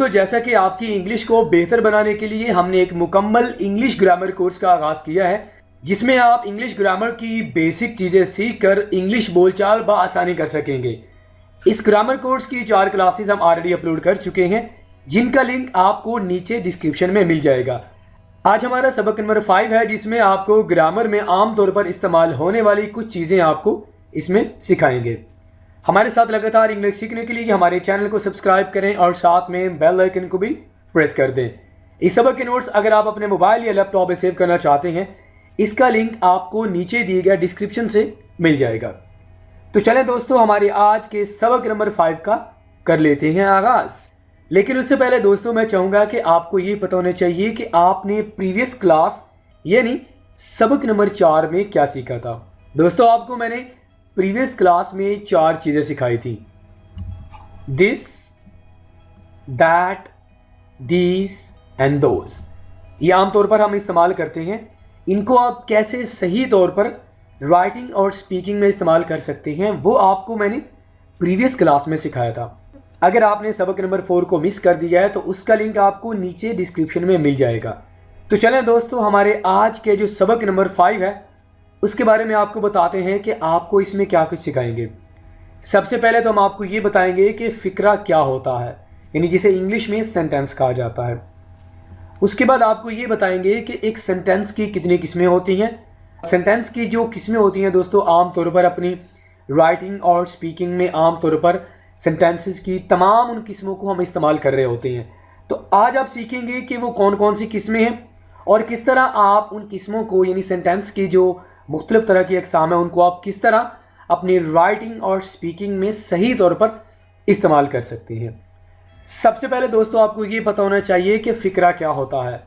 तो जैसा कि आपकी इंग्लिश को बेहतर बनाने के लिए हमने एक मुकम्मल इंग्लिश ग्रामर कोर्स का आगाज़ किया है, जिसमें आप इंग्लिश ग्रामर की बेसिक चीज़ें सीखकर इंग्लिश बोलचाल बआसानी कर सकेंगे। इस ग्रामर कोर्स की 4 क्लासेस हम ऑलरेडी अपलोड कर चुके हैं, जिनका लिंक आपको नीचे डिस्क्रिप्शन में मिल जाएगा। आज हमारा सबक नंबर 5 है, जिसमें आपको ग्रामर में आम तौर पर इस्तेमाल होने वाली कुछ चीज़ें आपको इसमें सिखाएंगे। हमारे साथ लगातार इंग्लिश सीखने के लिए हमारे चैनल को सब्सक्राइब करें और साथ में बेल आइकन को भी प्रेस कर दें। इस सबक के नोट्स अगर आप अपने मोबाइल या लैपटॉप में सेव करना चाहते हैं, इसका लिंक आपको नीचे दिए गए डिस्क्रिप्शन से मिल जाएगा। तो चलें दोस्तों, हमारे आज के सबक नंबर 5 का कर लेते हैं आगाज़। लेकिन उससे पहले दोस्तों मैं चाहूँगा कि आपको ये पता होना चाहिए कि आपने प्रीवियस क्लास यानी सबक नंबर 4 में क्या सीखा था। दोस्तों आपको मैंने प्रीवियस क्लास में 4 चीज़ें सिखाई थी। This, that, these and those. ये आमतौर पर हम इस्तेमाल करते हैं। इनको आप कैसे सही तौर पर राइटिंग और स्पीकिंग में इस्तेमाल कर सकते हैं, वो आपको मैंने प्रीवियस क्लास में सिखाया था। अगर आपने सबक नंबर 4 को मिस कर दिया है तो उसका लिंक आपको नीचे डिस्क्रिप्शन में मिल जाएगा। तो चलें दोस्तों, हमारे आज के जो सबक नंबर 5 है उसके बारे में आपको बताते हैं कि आपको इसमें क्या कुछ सिखाएंगे। सबसे पहले तो हम आपको ये बताएंगे कि फ़िक्रा क्या होता है, यानी जिसे इंग्लिश में सेंटेंस कहा जाता है। उसके बाद आपको ये बताएंगे कि एक सेंटेंस की कितनी किस्में होती हैं। सेंटेंस की जो किस्में होती हैं दोस्तों, आम तौर पर अपनी राइटिंग और स्पीकिंग में आम तौर पर सेंटेंसेस की तमाम उन किस्मों को हम इस्तेमाल कर रहे होते हैं। तो आज आप सीखेंगे कि वो कौन कौन सी किस्में हैं और किस तरह आप उन किस्मों को, यानी सेंटेंस की जो मुख्तलिफ तरह की अक़साम है, उनको आप किस तरह अपनी राइटिंग और स्पीकिंग में सही तौर पर इस्तेमाल कर सकते हैं। सबसे पहले दोस्तों आपको ये पता होना चाहिए कि फ़िक्रा क्या होता है।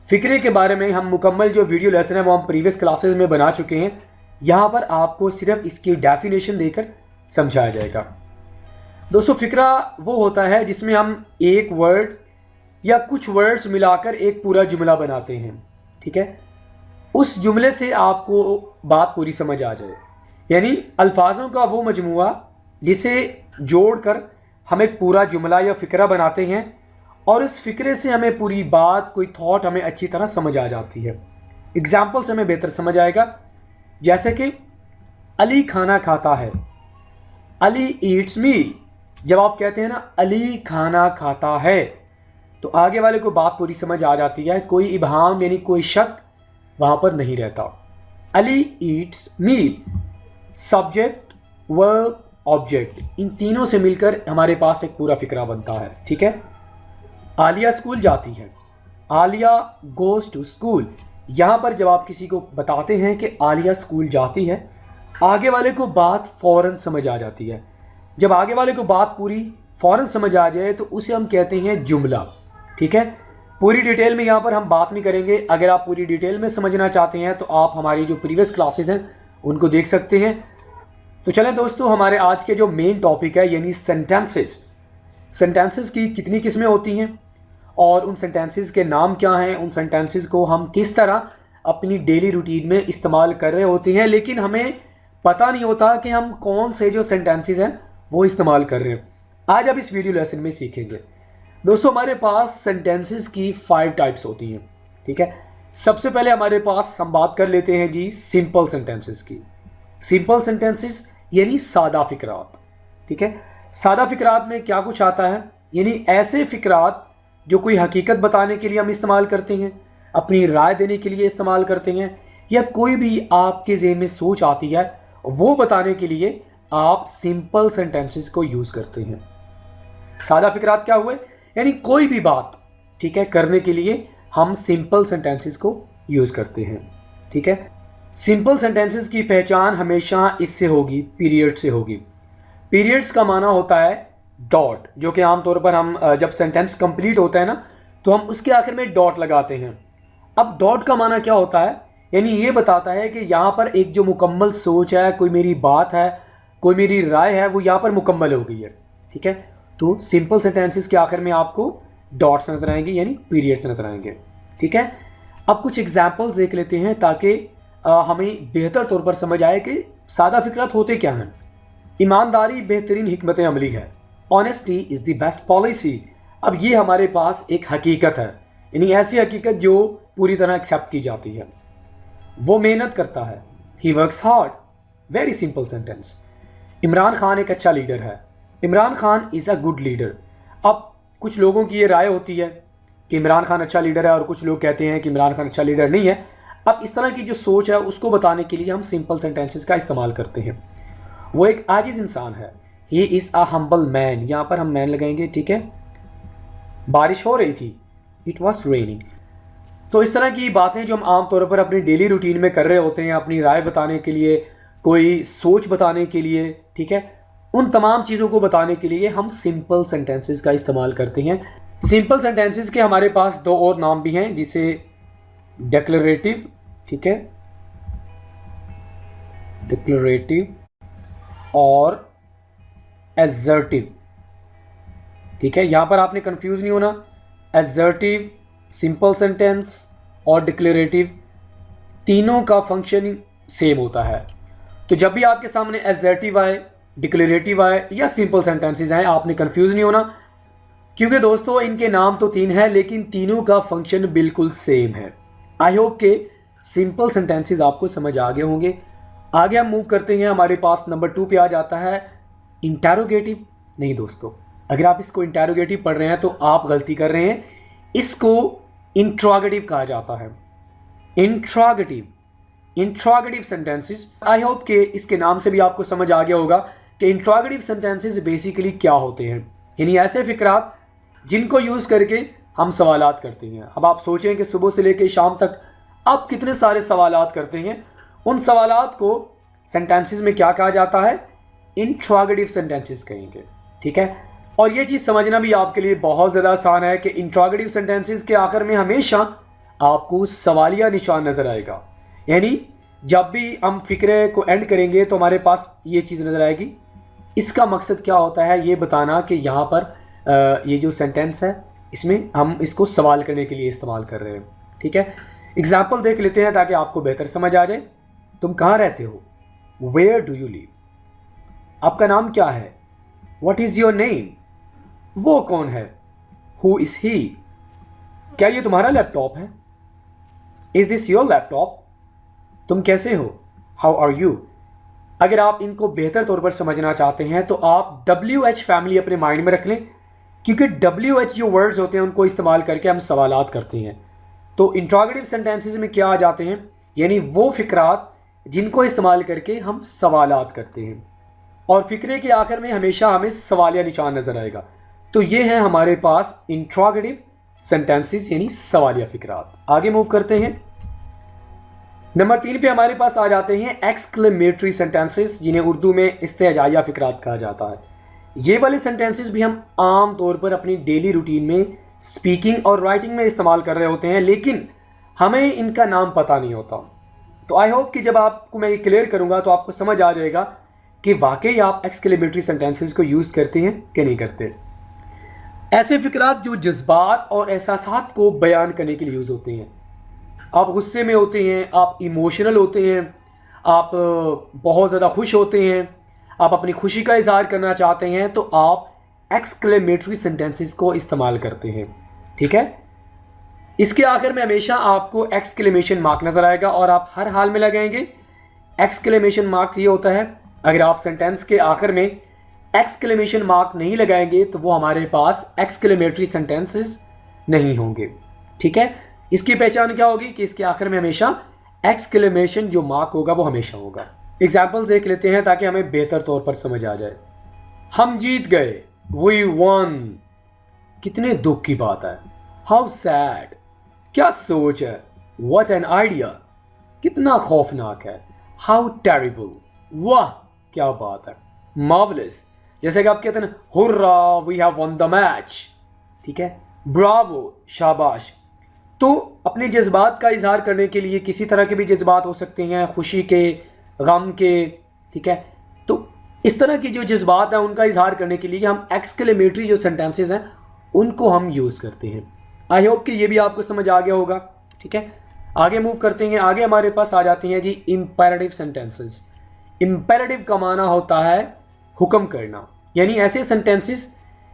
फ़िक्रे के बारे में हम मुकम्मल जो वीडियो लेसन है वो हम प्रीवियस क्लासेस में बना चुके हैं। यहाँ पर आपको सिर्फ इसकी डेफिनेशन देकर समझाया जाएगा। दोस्तों फ़िक्रा वो होता है जिसमें हम एक वर्ड या कुछ वर्ड्स मिलाकर एक पूरा जुमला बनाते हैं, ठीक है। उस जुमले से आपको बात पूरी समझ आ जाए, यानी अल्फाजों का वो मजमुआ जिसे जोड़कर हम एक पूरा जुमला या फ़िक्रा बनाते हैं और उस फ़िक्रे से हमें पूरी बात, कोई थॉट हमें अच्छी तरह समझ आ जाती है। एग्जाम्पल से हमें बेहतर समझ आएगा, जैसे कि अली खाना खाता है, अली ईट्स मील। जब आप कहते हैं ना अली खाना खाता है, तो आगे वाले को बात पूरी समझ आ जाती है, कोई इबहाम यानी कोई शक वहाँ पर नहीं रहता। अली ईट्स मील, सब्जेक्ट, वर्ब, ऑब्जेक्ट, इन तीनों से मिलकर हमारे पास एक पूरा फ़िक्रा बनता है, ठीक है। आलिया स्कूल जाती है, आलिया गोज़ टू स्कूल। यहाँ पर जब आप किसी को बताते हैं कि आलिया स्कूल जाती है, आगे वाले को बात फ़ौरन समझ आ जाती है। जब आगे वाले को बात पूरी फ़ौरन समझ आ जाए तो उसे हम कहते हैं जुमला, ठीक है। पूरी डिटेल में यहाँ पर हम बात नहीं करेंगे। अगर आप पूरी डिटेल में समझना चाहते हैं तो आप हमारी जो प्रीवियस क्लासेस हैं उनको देख सकते हैं। तो चलें दोस्तों, हमारे आज के जो मेन टॉपिक है यानी सेंटेंसेस। सेंटेंसेस की कितनी किस्में होती हैं और उन सेंटेंसेस के नाम क्या हैं, उन सेंटेंसेस को हम किस तरह अपनी डेली रूटीन में इस्तेमाल कर रहे होते हैं, लेकिन हमें पता नहीं होता कि हम कौन से जो सेंटेंसेस हैं वो इस्तेमाल कर रहे हैं। आज आप इस वीडियो लेसन में सीखेंगे। दोस्तों हमारे पास सेंटेंसेस की 5 टाइप्स होती हैं, ठीक है। सबसे पहले हमारे पास हम बात कर लेते हैं जी सिंपल सेंटेंसेस की। सिंपल सेंटेंसेस यानी सादा फ़िक्रात, ठीक है। सादा फ़िक्रात में क्या कुछ आता है, यानी ऐसे फ़िक्रात जो कोई हकीकत बताने के लिए हम इस्तेमाल करते हैं, अपनी राय देने के लिए इस्तेमाल करते हैं, या कोई भी आपके ज़हन में सोच आती है वो बताने के लिए आप सिंपल सेंटेंसेस को यूज़ करते हैं। सादा फ़िक्रात क्या हुए, यानी कोई भी बात, ठीक है, करने के लिए हम सिंपल सेंटेंसेस को यूज़ करते हैं, ठीक है। सिंपल सेंटेंसेस की पहचान हमेशा इससे होगी, पीरियड से होगी। पीरियड्स का माना होता है डॉट, जो कि आमतौर पर हम जब सेंटेंस कंप्लीट होता है ना तो हम उसके आखिर में डॉट लगाते हैं। अब डॉट का माना क्या होता है, यानी ये बताता है कि यहाँ पर एक जो मुकम्मल सोच है, कोई मेरी बात है, कोई मेरी राय है, वो यहाँ पर मुकम्मल हो गई है, ठीक है। तो सिंपल सेंटेंसेस के आखिर में आपको डॉट्स नजर आएंगे यानी पीरियड्स नजर आएंगे, ठीक है। अब कुछ एग्जाम्पल्स देख लेते हैं ताकि हमें बेहतर तौर पर समझ आए कि सादा फ़िक्रात होते क्या हैं। ईमानदारी बेहतरीन हिकमत अमली है, honesty is the best policy, अब ये हमारे पास एक हकीकत है, यानी ऐसी हकीकत जो पूरी तरह एक्सेप्ट की जाती है। वो मेहनत करता है, he works hard. Very simple sentence. Imran Khan एक अच्छा लीडर है। Imran Khan is a good leader. अब कुछ लोगों की ये राय होती है कि इमरान खान अच्छा लीडर है और कुछ लोग कहते हैं कि इमरान खान अच्छा लीडर नहीं है। अब इस तरह की जो सोच है उसको बताने के लिए हम सिंपल सेंटेंसेस का इस्तेमाल करते हैं। वो एक आजिज़ इंसान है, he is a humble man. यहाँ पर हम मैन लगाएंगे, ठीक है। बारिश हो रही थी, इट वॉज रेनिंग। तो इस तरह की बातें जो हम आमतौर पर अपनी डेली रूटीन में कर रहे होते हैं, अपनी राय बताने के लिए, कोई सोच बताने के लिए, ठीक है, उन तमाम चीज़ों को बताने के लिए हम सिंपल सेंटेंसेस का इस्तेमाल करते हैं। सिंपल सेंटेंसेस के हमारे पास दो और नाम भी हैं, जिसे डिक्लेरेटिव, ठीक है, डिक्लेरेटिव और एसर्टिव, ठीक है। यहां पर आपने कंफ्यूज नहीं होना। एसर्टिव, सिंपल सेंटेंस और डिक्लेरेटिव, तीनों का फंक्शन सेम होता है। तो जब भी आपके सामने एसर्टिव आए, डिक्लेरेटिव आए या सिंपल सेंटेंसेस आए, आपने कंफ्यूज नहीं होना, क्योंकि दोस्तों इनके नाम तो तीन हैं लेकिन तीनों का फंक्शन बिल्कुल सेम है। आई होप के सिंपल सेंटेंसेस आपको समझ आ गए होंगे। आगे हम मूव करते हैं, हमारे पास नंबर 2 पे आ जाता है इंटैरोगेटिव। नहीं दोस्तों, अगर आप इसको इंटैरोगेटिव पढ़ रहे हैं तो आप गलती कर रहे हैं। इसको इंट्रोगेटिव कहा जाता है। Interrogative, interrogative sentences. I hope के इसके नाम से भी आपको समझ आ गया होगा कि इंट्रोगेटिव सेंटेंसेस बेसिकली क्या होते हैं, यानी ऐसे फिक्रात जिनको यूज़ करके हम सवालात करते हैं। अब आप सोचें कि सुबह से लेकर शाम तक आप कितने सारे सवालात करते हैं, उन सवालात को सेंटेंसेस में क्या कहा जाता है? इंट्रोगेटिव सेंटेंसेस कहेंगे, ठीक है। और ये चीज़ समझना भी आपके लिए बहुत ज़्यादा आसान है कि इंट्रोगेटिव सेंटेंसेस के आखिर में हमेशा आपको सवालिया निशान नज़र आएगा, यानी जब भी हम फिक्रे को एंड करेंगे तो हमारे पास ये चीज़ नज़र आएगी। इसका मकसद क्या होता है ये बताना कि यहाँ पर ये जो सेंटेंस है इसमें हम इसको सवाल करने के लिए इस्तेमाल कर रहे हैं, ठीक है। एग्जाम्पल देख लेते हैं ताकि आपको बेहतर समझ आ जाए। तुम कहाँ रहते हो? Where do you live? आपका नाम क्या है? What is your name? वो कौन है? Who is he? क्या ये तुम्हारा लैपटॉप है? Is this your laptop? तुम कैसे हो? How are you? अगर आप इनको बेहतर तौर पर समझना चाहते हैं तो आप WH फैमिली अपने माइंड में रख लें, क्योंकि WH जो वर्ड्स होते हैं उनको इस्तेमाल करके हम सवालात करते हैं। तो इंट्रोगेटिव सेंटेंसेस में क्या आ जाते हैं, यानी वो फिक्रात जिनको इस्तेमाल करके हम सवालात करते हैं, और फिक्रे के आखिर में हमेशा हमें सवालिया निशान नज़र आएगा। तो ये है हमारे पास इंट्रोगेटिव सेंटेंसेस यानी सवालिया फिक्रात। आगे मूव करते हैं, नंबर 3 पे हमारे पास आ जाते हैं एक्सक्लेमेटरी सेंटेंसेस, जिन्हें उर्दू में इस्तेजाइया फिक्रात कहा जाता है। ये वाले सेंटेंसेस भी हम आम तौर पर अपनी डेली रूटीन में स्पीकिंग और राइटिंग में इस्तेमाल कर रहे होते हैं, लेकिन हमें इनका नाम पता नहीं होता। तो आई होप कि जब आपको मैं ये क्लियर करूँगा तो आपको समझ आ जाएगा कि वाकई आप एक्सक्लेमेटरी सेंटेंसेस को यूज़ करते हैं कि नहीं करते। ऐसे फिक्रात जो जज्बात और एहसासात को बयान करने के लिए यूज़ होते हैं। आप गुस्से में होते हैं, आप इमोशनल होते हैं, आप बहुत ज़्यादा खुश होते हैं, आप अपनी खुशी का इजहार करना चाहते हैं, तो आप एक्सक्लेमेटरी सेंटेंसेस को इस्तेमाल करते हैं, ठीक है। इसके आखिर में हमेशा आपको एक्सक्लेमेशन मार्क नज़र आएगा और आप हर हाल में लगाएंगे। एक्सक्लेमेशन मार्क ये होता है, अगर आप सेंटेंस के आखिर में एक्सक्लेमेशन मार्क नहीं लगाएंगे तो वो हमारे पास एक्सक्लेमेटरी सेंटेंसेस नहीं होंगे, ठीक है। इसकी पहचान क्या होगी कि इसके आखिर में हमेशा एक्सक्लेमेशन जो मार्क होगा वो हमेशा होगा। एग्जाम्पल देख लेते हैं ताकि हमें बेहतर तौर पर समझ आ जाए। हम जीत गए, वी वन। कितने दुख की बात है, हाउ सैड। क्या सोच है, व्हाट एन आइडिया। कितना खौफनाक है, हाउ टेरिबल। वाह क्या बात है, मार्वलस। जैसे कि आप कहते हैं hurray we have won the match, ठीक है, ब्रावो शाबाश। तो अपने जज्बात का इजहार करने के लिए किसी तरह के भी जज्बात हो सकते हैं, खुशी के, गम के, ठीक है। तो इस तरह की जो जज्बात हैं उनका इजहार करने के लिए हम एक्सक्लेमेटरी जो सेंटेंसेस हैं उनको हम यूज़ करते हैं। आई होप कि ये भी आपको समझ आ गया होगा, ठीक है। आगे मूव करते हैं, आगे हमारे पास आ जाते हैं जी इम्पेरेटिव सेंटेंसेस। इम्पेरेटिव का माना होता है हुक्म करना, यानी ऐसे सेंटेंसेस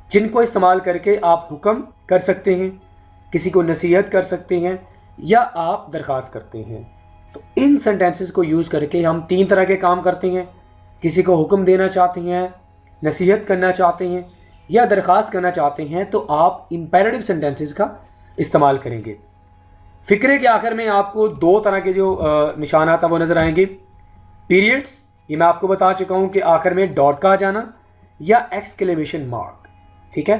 जिनको इस्तेमाल करके आप हुक्म कर सकते हैं, किसी को नसीहत कर सकते हैं या आप दरख्वास्त करते हैं। तो इन सेंटेंसेस को यूज़ करके हम 3 तरह के काम करते हैं। किसी को हुक्म देना चाहते हैं, नसीहत करना चाहते हैं या दरख्वास्त करना चाहते हैं तो आप इम्पेरेटिव सेंटेंसेस का इस्तेमाल करेंगे। फ़िक्रे के आखिर में आपको 2 तरह के जो निशानात हैं वो नज़र आएंगे। पीरियड्स, ये मैं आपको बता चुका हूँ कि आखिर में डॉट का आ जाना या एक्सक्लेमेशन मार्क, ठीक है।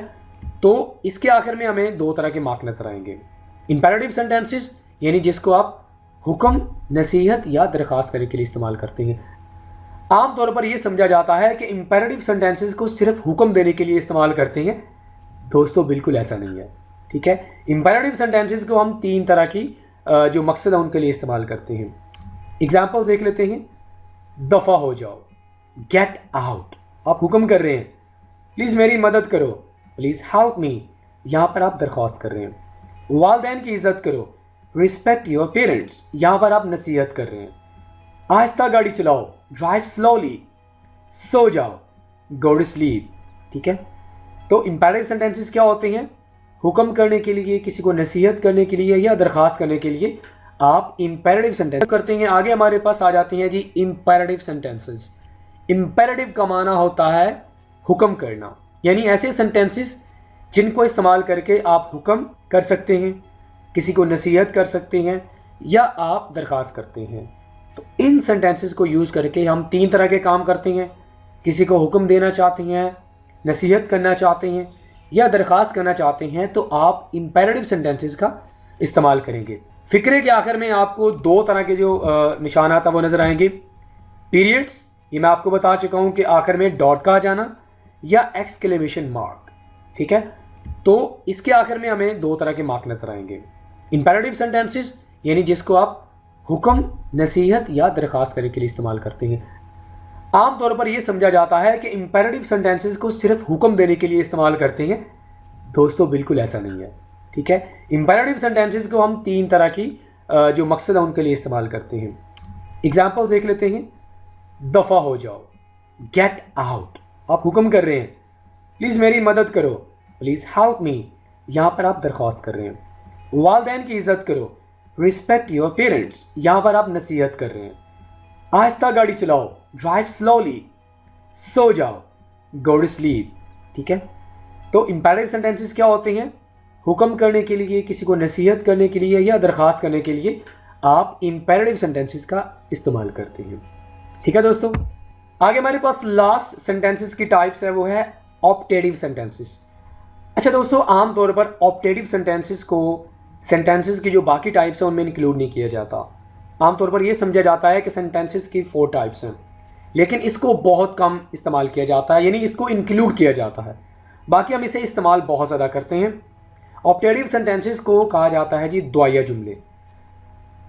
तो इसके आखिर में हमें 2 तरह के मार्क नज़र आएंगे। इम्पेरेटिव सेंटेंसेस यानी जिसको आप हुक्म, नसीहत या दरख्वास्त करने के लिए इस्तेमाल करते हैं। आमतौर पर यह समझा जाता है कि इम्पेरेटिव सेंटेंसेस को सिर्फ हुक्म देने के लिए इस्तेमाल करते हैं। दोस्तों बिल्कुल ऐसा नहीं है, ठीक है। इम्पेरेटिव सेंटेंसेस को हम 3 तरह की जो मकसद है उनके लिए इस्तेमाल करते हैं। एग्जाम्पल देख लेते हैं। दफ़ा हो जाओ, गेट आउट, आप हुक्म कर रहे हैं, प्लीज़ मेरी मदद करो, प्लीज़ हेल्प मी, यहाँ पर आप दरख्वास्त कर रहे हैं। वालदैन की इज़्ज़त करो, रिस्पेक्ट योर पेरेंट्स, यहाँ पर आप नसीहत कर रहे हैं। आहिस्ता गाड़ी चलाओ, ड्राइव स्लोली, सो जाओ, गो टू स्लीप, ठीक है। तो इम्पेरेटिव सेंटेंसेस क्या होते हैं? हुक्म करने के लिए, किसी को नसीहत करने के लिए या दरख्वास्त करने के लिए आप इम्पेरेटिव सेंटेंस करते हैं। आगे हमारे पास आ जाते हैं जी इम्पेरेटिव सेंटेंसेस। इम्पेरेटिव का माना होता है हुक्म करना, यानी ऐसे सेंटेंसेस जिनको इस्तेमाल करके आप हुक्म कर सकते हैं, किसी को नसीहत कर सकते हैं या आप दरख्वास्त करते हैं। तो इन सेंटेंसेस को यूज़ करके हम 3 तरह के काम करते हैं। किसी को हुक्म देना चाहते हैं, नसीहत करना चाहते हैं या दरख्वास्त करना चाहते हैं तो आप इम्पेरेटिव सेंटेंसेस का इस्तेमाल करेंगे। फ़िक्रे के आखिर में आपको 2 तरह के जो निशानात हैं वो नज़र आएंगे। पीरियड्स, ये मैं आपको बता चुका हूँ कि आखिर में डॉट का आ जाना या एक्सक्लेमेशन मार्क, ठीक है। तो इसके आखिर में हमें 2 तरह के मार्क नज़र आएंगे। इम्पेरेटिव सेंटेंसेस यानी जिसको आप हुक्म, नसीहत या दरख्वास्त करने के लिए इस्तेमाल करते हैं। आमतौर पर यह समझा जाता है कि इम्पेरेटिव सेंटेंसेस को सिर्फ हुक्म देने के लिए इस्तेमाल करते हैं। दोस्तों बिल्कुल ऐसा नहीं है, ठीक है। इम्पेरेटिव सेंटेंसेस को हम 3 तरह की जो मकसद है उनके लिए इस्तेमाल करते हैं। एग्जाम्पल देख लेते हैं। दफ़ा हो जाओ, गेट आउट, आप हुक्म कर रहे हैं, प्लीज़ मेरी मदद करो, प्लीज़ हेल्प मी, यहाँ पर आप दरख्वास्त कर रहे हैं। वालदैन की इज़्ज़त करो, रिस्पेक्ट योर पेरेंट्स, यहाँ पर आप नसीहत कर रहे हैं। आहिस्ता गाड़ी चलाओ, ड्राइव स्लोली, सो जाओ, गो टू स्लीप, ठीक है। तो इम्पेरेटिव सेंटेंसेस क्या होते हैं? हुक्म करने के लिए, किसी को नसीहत करने के लिए या दरख्वास्त करने के लिए आप इम्पेरेटिव सेंटेंसेस का इस्तेमाल करते हैं, ठीक है दोस्तों। आगे हमारे पास लास्ट सेंटेंसेस की टाइप्स है, वो है ऑप्टेटिव सेंटेंसेस। अच्छा दोस्तों, आमतौर पर ऑप्टेटिव सेंटेंसेस को सेंटेंसेस की जो बाकी टाइप्स हैं उनमें इंक्लूड नहीं किया जाता। आमतौर पर यह समझा जाता है कि सेंटेंसेस की 4 टाइप्स हैं, लेकिन इसको बहुत कम इस्तेमाल किया जाता है, यानी इसको इंक्लूड किया जाता है। बाकी हम इसे इस्तेमाल बहुत ज़्यादा करते हैं। ऑप्टेटिव सेंटेंसेस को कहा जाता है जी दुआया जुमले,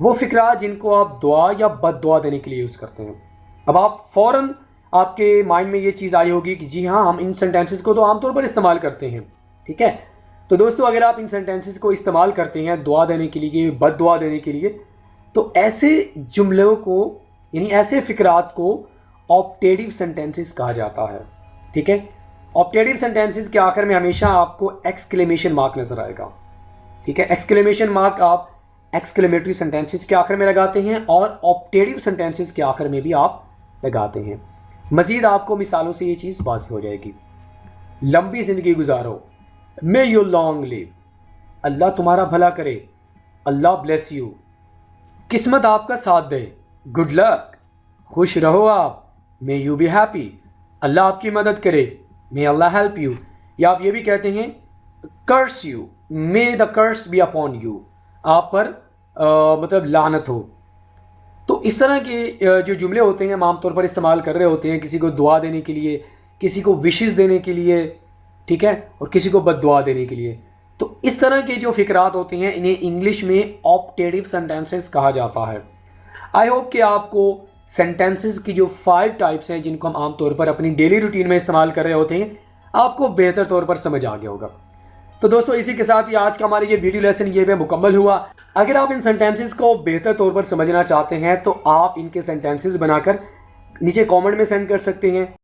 वो फ़िक्रा जिनको आप दुआ या बद्दुआ देने के लिए यूज़ करते हैं। अब आप फ़ौरन आपके माइंड में ये चीज़ आई होगी कि जी हाँ, हम इन सेंटेंसेस को तो आमतौर पर इस्तेमाल करते हैं, ठीक है। तो दोस्तों, अगर आप इन सेंटेंसेस को इस्तेमाल करते हैं दुआ देने के लिए, बद्दुआ देने के लिए, तो ऐसे जुमलों को यानी ऐसे फ़िक्रात को ऑप्टेटिव सेंटेंसेस कहा जाता है, ठीक है। ऑप्टेटिव सेंटेंसेस के आखिर में हमेशा आपको एक्सक्लेमेशन मार्क नज़र आएगा, ठीक है। एक्सक्लेमेशन मार्क आप एक्सक्लेमेटरी सेंटेंसेस के आखिर में लगाते हैं और ऑप्टेटिव सेंटेंसेस के आखिर में भी आप लगाते हैं। मज़ीद आपको मिसालों से ये चीज़ वाज़ेह हो जाएगी। लंबी ज़िंदगी गुजारो, मे यू लॉन्ग लिव, अल्लाह तुम्हारा भला करे, अल्लाह ब्लेस यू। किस्मत आपका साथ दे, गुड लक, खुश रहो आप, मे यू बी हैप्पी, अल्लाह आपकी मदद करे, मे अल्लाह हेल्प यू। या आप ये भी कहते हैं curse you, may the curse be upon you, आप पर मतलब लानत हो। तो इस तरह के जो जुमले होते हैं हम आमतौर पर इस्तेमाल कर रहे होते हैं किसी को दुआ देने के लिए, किसी को विशेस देने के लिए, ठीक है, और किसी को बद्दुआ देने के लिए। तो इस तरह के जो फ़िक्रात होते हैं इन्हें इंग्लिश में ऑप्टेटिव सेंटेंसेस कहा जाता है। आई होप कि आपको सेंटेंसेस की जो 5 टाइप्स हैं जिनको हम आमतौर पर अपनी डेली रूटीन में इस्तेमाल कर रहे होते हैं, आपको बेहतर तौर पर समझ आ गया होगा। तो दोस्तों, इसी के साथ ही आज का हमारा ये वीडियो लेसन ये पे मुकम्मल हुआ। अगर आप इन सेंटेंसेस को बेहतर तौर पर समझना चाहते हैं तो आप इनके सेंटेंसेस बनाकर नीचे कमेंट में सेंड कर सकते हैं।